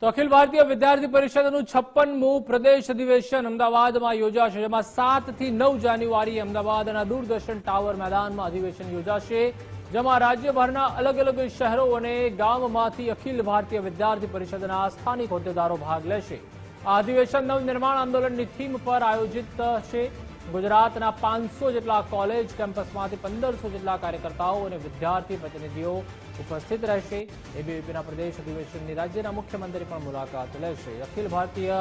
તો અખિલ ભારતીય વિદ્યાર્થી પરિષદનું 56મું પ્રદેશ અધિવેશન અમદાવાદમાં યોજાશે, જેમાં 7 થી 9 જાન્યુઆરી અમદાવાદના દૂરદર્શન ટાવર મેદાનમાં અધિવેશન યોજાશે, જેમાં રાજ્યભરના અલગ અલગ શહેરો અને ગામમાંથી અખિલ ભારતીય વિદ્યાર્થી પરિષદના સ્થાનિક હોદ્દેદારો ભાગ લેશે। આ અધિવેશન નવનિર્માણ આંદોલનની થીમ પર આયોજિત છે। ગુજરાતના 500 જેટલા કોલેજ કેમ્પસમાંથી 1500 જેટલા કાર્યકર્તાઓ અને વિદ્યાર્થી પ્રતિનિધિઓ ઉપસ્થિત રહેશે। એબીવીપીના પ્રદેશ અધિવેશનની રાજ્યના મુખ્યમંત્રી પણ મુલાકાત લેશે। અખિલ ભારતીય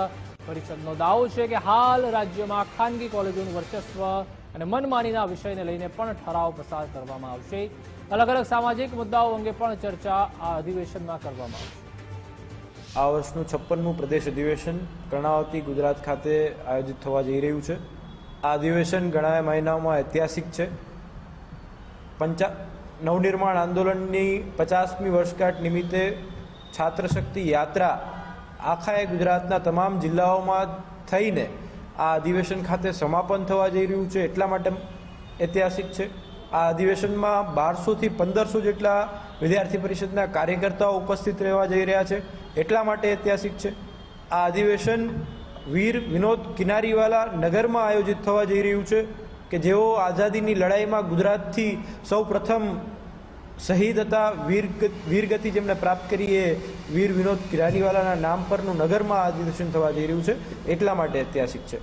પરિષદનો દાવો છે કે હાલ રાજ્યમાં ખાનગી કોલેજોનું વર્ચસ્વ અને મનમાનીના વિષયને લઈને પણ ઠરાવ પસાર કરવામાં આવશે। અલગ અલગ સામાજિક મુદ્દાઓ અંગે પણ ચર્ચા આ અધિવેશનમાં કરવામાં આવશે। આ વર્ષનું 56મું પ્રદેશ અધિવેશન કર્ણાવતી ગુજરાત ખાતે આયોજિત થવા જઈ રહ્યું છે। આ અધિવેશન ઘણા મહિનાઓમાં ઐતિહાસિક છે। નવનિર્માણ આંદોલનની 50મી વર્ષગાંઠ નિમિત્તે છાત્ર શક્તિ યાત્રા આખા ગુજરાતના તમામ જિલ્લાઓમાં થઈને આ અધિવેશન ખાતે સમાપન થવા જઈ રહ્યું છે, એટલા માટે ઐતિહાસિક છે। આ અધિવેશનમાં 1200થી 1500 જેટલા વિદ્યાર્થી પરિષદના કાર્યકર્તાઓ ઉપસ્થિત રહેવા જઈ રહ્યા છે, એટલા માટે ઐતિહાસિક છે। આ અધિવેશન વીર વિનોદ કિનારીવાલા નગરમાં આયોજિત થવા જઈ રહ્યું છે કે જેઓ આઝાદીની લડાઈમાં ગુજરાતથી સૌ પ્રથમ શહીદ હતા, વીરગતિ જેમણે પ્રાપ્ત કરી એ વીર વિનોદ કિનારીવાલાના નામ પરનું નગરમાં આ અધિવેશન થવા જઈ રહ્યું છે, એટલા માટે ઐતિહાસિક છે।